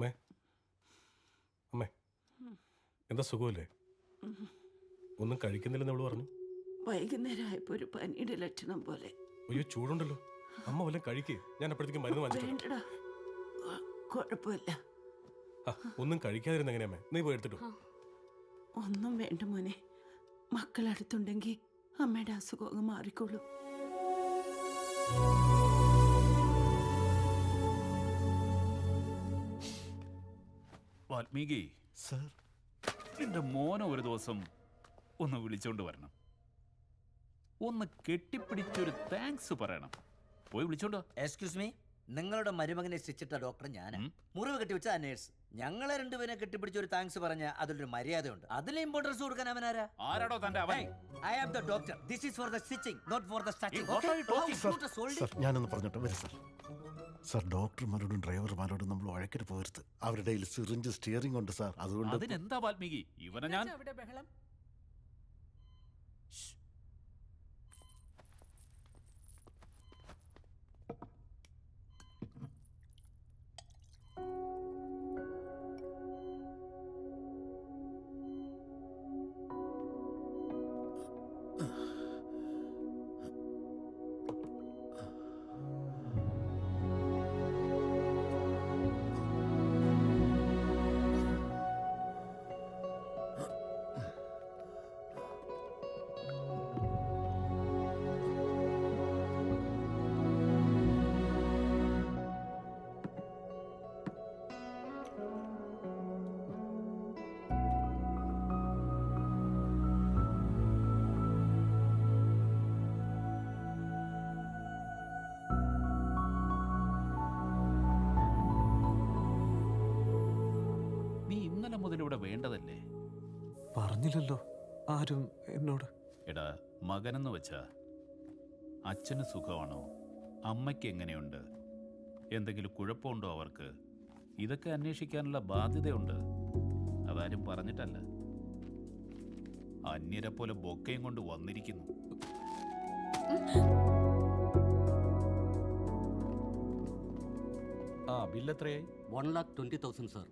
അമ്മേ അമ്മേ എന്താ സുഖമല്ലേ? ഒന്നും കഴിക്കുന്നില്ലെന്ന് അവള് പറഞ്ഞു. വൈകുന്നേരമായപ്പോ ഒരു പനിയുടെ ലക്ഷണം പോലെ. അയ്യോ ചൂടുണ്ടല്ലോ, അമ്മ വല്ലതും കഴിക്കേ, ഞാൻ അപ്പോഴത്തേക്ക് മരുന്ന് വാങ്ങിച്ചിട്ടുണ്ട്. വേണ്ടടാ, കുഴപ്പമില്ല. ഒന്നും കഴിക്കാതിരുന്ന എങ്ങനെയമ്മേ? നീ പോയി എടുത്തിട്ടു. ഒന്നും വേണ്ട മോനെ, മക്കളടുത്തുണ്ടെങ്കിൽ അമ്മയുടെ അസുഖം മാറിക്കോളൂ. വാൽമീകി സർ, എന്റെ മോനെ ഒരു ദിവസം ഒന്ന് വിളിച്ചോണ്ട് വരണം. ഒന്ന് കെട്ടിപ്പിടിച്ചൊരു താങ്ക്സ് പറയണം. പോയി വിളിച്ചോണ്ടോ. എക്സ്ക്യൂസ് മീ, നിങ്ങളുടെ മരുമകനെ ശിക്ഷിച്ചിട്ട ഡോക്ടർ ഞാൻ, മുറിവ് കെട്ടിവെച്ച നേഴ്സ്. ഞങ്ങളെ രണ്ടുപേരെ കെട്ടിപ്പിടിച്ച ഒരു താങ്ക്സ് പറഞ്ഞ അതിലൊരു മര്യാദയുണ്ട്. അതിലെ ഇമ്പോർട്ടൻസ് കൊടുക്കാൻ അവനാരാ? ആരാടോ തന്റെ അവൻ? I am the doctor. This is for the stitching, not for the statching. Sir ഞാനൊന്ന് പറഞ്ഞോട്ടെ, വരും സർ. സർ, ഡോക്ടർമാരോടും ഡ്രൈവർമാരോടും നമ്മൾ വഴക്കിട്ട് പോകരുത്. അവരുടെ സിറിഞ്ച് സ്റ്റിയറിംഗ് ഉണ്ട് സാർ, അതുകൊണ്ട്. അതിനെന്താ വാൽമീകി, ഇവനെ ഞാൻ മുതലിവിടെ വേണ്ടതല്ലേ? പറഞ്ഞില്ലല്ലോ ആരും എന്നോട്. എടാ, മകനെന്ന് വെച്ചാ അച്ഛന് സുഖമാണോ, അമ്മയ്ക്ക് എങ്ങനെയുണ്ട്, എന്തെങ്കിലും കുഴപ്പമുണ്ടോ അവർക്ക്, ഇതൊക്കെ അന്വേഷിക്കാനുള്ള ബാധ്യതയുണ്ട്. അതാരും പറഞ്ഞിട്ടല്ല. അന്യരെ പോലെ ബൊക്കയും കൊണ്ട് വന്നിരിക്കുന്നു. ബില്ല് എത്രയായി? 1,20,000 സാർ.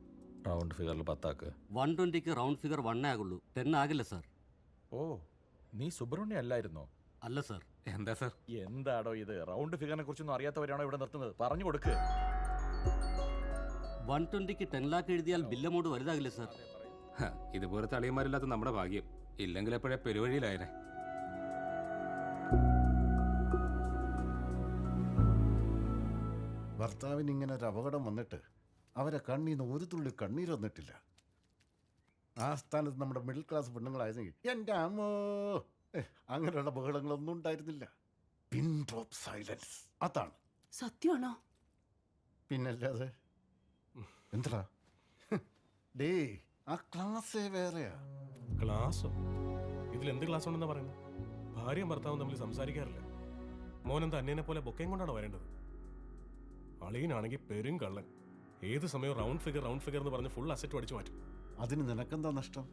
റൗണ്ട് ഫിഗറിൽ 10 ആക്ക്. 120ക്ക് റൗണ്ട് ഫിഗർ 1 ആകുള്ളൂ, 10 ആകില്ല സാർ. ഓ, നീ സുബ്രഹ്മണ്യ അല്ലായിരുന്നോ? അല്ല സാർ. എന്താ സാർ? എന്താടോ ഇത്? റൗണ്ട് ഫിഗറിനെ കുറിച്ചൊന്നും അറിയാത്തവരാണോ ഇവിടെ നിർത്തുന്നത്? പറഞ്ഞു കൊടുക്ക്. 120ക്ക് 10 ലാക്ക് എഴുതിയാൽ ബില്ല് എമൗണ്ട് വലുതാകില്ല സാർ. ഇതുപോലത്തെ അളിയന്മാരില്ലാത്ത നമ്മുടെ ഭാഗ്യം. ഇല്ലെങ്കിൽ എപ്പോഴേ പെരുവഴിയിലായനെ. ഭർത്താവിന് ഇങ്ങനെ ഒരു അപകടം വന്നിട്ട് അവരെ കണ്ണീന്ന് ഒരു തുള്ളി കണ്ണീര് വന്നിട്ടില്ല. ആ സ്ഥാനത്ത് നമ്മുടെ മിഡിൽ ക്ലാസ് പെണ്ണുങ്ങളായിരുന്നെങ്കിൽ എൻ്റെ അമ്മോ അങ്ങനെയുള്ള ബഹളങ്ങളൊന്നും ഉണ്ടായിരുന്നില്ല. പിൻ ഡ്രോപ്പ് സൈലൻസ്, അതാണ് സത്യമാണോ? പിന്നല്ലാതെ. എന്താ ഡേ, ആ ക്ലാസ്സേ വേറെയാ. ക്ലാസ്സോ? ഇതിലെന്ത് ക്ലാസ് ഉണ്ടെന്നാ പറയുന്നത്? ഭാര്യയും ഭർത്താവും തമ്മിൽ സംസാരിക്കാറില്ല. മോനെന്താ അന്യനെ പോലെ ബൊക്കയും കൊണ്ടാണ് വരേണ്ടത്? അളിയനാണെങ്കിൽ പെരും കള്ളൻ. ഏത് സമയവും റൗണ്ട് ഫിഗർ എന്ന് പറഞ്ഞ് ഫുൾ അസറ്റ് അടിച്ചു മാറ്റും. അതിന് നിനക്കെന്താ നഷ്ടം?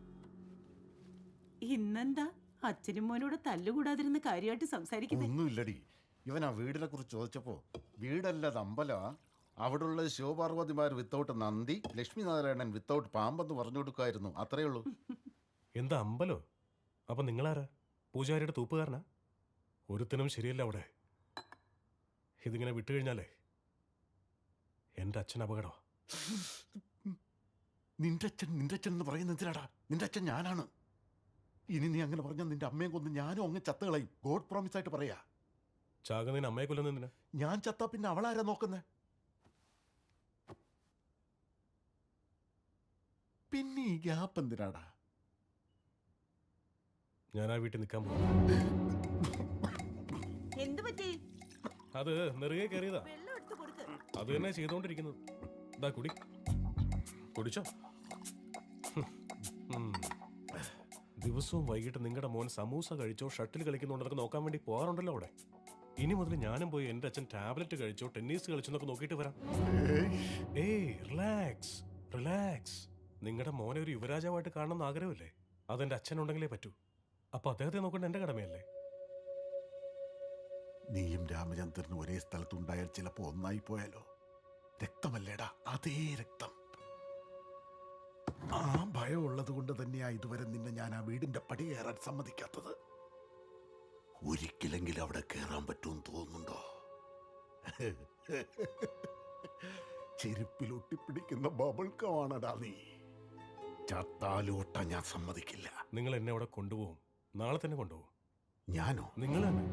ഇന്നെന്താ അച്ഛനും മോനോട് തല്ലുകൂടാതിരുന്ന് കാര്യമായിട്ട് സംസാരിക്കുന്നത്? ഒന്നുമില്ലടി, ഇവൻ ആ വീടിനെ കുറിച്ച് ചോദിച്ചപ്പോ വീടല്ലത് അമ്പലമാ, അവിടെയുള്ള ശിവപാർവതിമാർ വിത്തൗട്ട് നന്ദി, ലക്ഷ്മിനാരായണൻ വിത്തൗട്ട് പാമ്പെന്ന് പറഞ്ഞു കൊടുക്കുമായിരുന്നു. അത്രയേ ഉള്ളൂ. എന്താ അമ്പലോ? അപ്പൊ നിങ്ങളാരാ? പൂജാരിയുടെ തൂപ്പുകാരനാ? ഒരുത്തനും ശരിയല്ല അവിടെ. ഇതിങ്ങനെ വിട്ടുകഴിഞ്ഞാലേ എൻ്റെ അച്ഛൻ അപകടമാ. നിന്റെ അച്ഛൻ എന്ന് പറയുന്നത് എന്തിനാടാ? നിന്റെ അച്ഛൻ ഞാനാണ്. ഇനി നീ അങ്ങനെ പറഞ്ഞാൽ നിന്റെ അമ്മയെ കൊന്ന് ഞാനും അങ്ങ് ചത്തുകളയും. ഗോഡ് പ്രോമിസ് ആയിട്ട് പറയാ. ചാകുന്നതിന് അമ്മയെ കൊല്ലുന്നതിന്? ഞാൻ ചത്താ പിന്നെ അവളാരാ നോക്കുന്നേ? പിന്നെ ഈ ഗ്യാപ്പ് എന്തിനാടാ? ഞാൻ ആ വീട്ടിൽ നിൽക്കാൻ പോകും. എന്ത് പറ്റി? അത് നെറുകെ കയറിയതാ. അത് തന്നെ ചെയ്തോണ്ടിരിക്കുന്നത്. ഇതാ കുടിച്ചോ. ദിവസവും വൈകിട്ട് നിങ്ങളുടെ മോൻ സമൂസ കഴിച്ചോ ഷട്ടിൽ കളിക്കുന്നുണ്ടെന്നൊക്കെ നോക്കാൻ വേണ്ടി പോകാറുണ്ടല്ലോ അവിടെ. ഇനി മുതൽ ഞാനും പോയി എൻ്റെ അച്ഛൻ ടാബ്ലറ്റ് കഴിച്ചോ ടെന്നീസ് കളിച്ചോ എന്നൊക്കെ നോക്കിയിട്ട് വരാം. ഏയ് റിലാക്സ്. നിങ്ങളുടെ മോനെ ഒരു യുവരാജാവായിട്ട് കാണണമെന്ന് ആഗ്രഹമില്ലേ? അതെന്റെ അച്ഛനുണ്ടെങ്കിലേ പറ്റൂ. അപ്പൊ അദ്ദേഹത്തെ നോക്കേണ്ട എന്റെ കടമയല്ലേ? നീയും രാമചന്ദ്രനും ഒരേ സ്ഥലത്തുണ്ടായാൽ ചിലപ്പോ ഒന്നായി പോയാലോ? രക്തമല്ലേടാ, അതേ രക്തം. ആ ഭയം ഉള്ളത് കൊണ്ട് തന്നെയാ ഇതുവരെ നിന്നെ ഞാൻ ആ വീടിന്റെ പടി കയറാൻ സമ്മതിക്കാത്തത്. ഒരിക്കലെങ്കിലും അവിടെ കയറാൻ പറ്റുമെന്ന് തോന്നുന്നുണ്ടോ? ചെരുപ്പിൽ ഒട്ടിപ്പിടിക്കുന്ന ബബിൾക്കമാണടാ നീ. ചത്താലോട്ട ഞാൻ സമ്മതിക്കില്ല. നിങ്ങൾ എന്നെ അവിടെ കൊണ്ടുപോകും. നാളെ തന്നെ കൊണ്ടുപോകും. ഞാനോ? നിങ്ങൾ തന്നെ.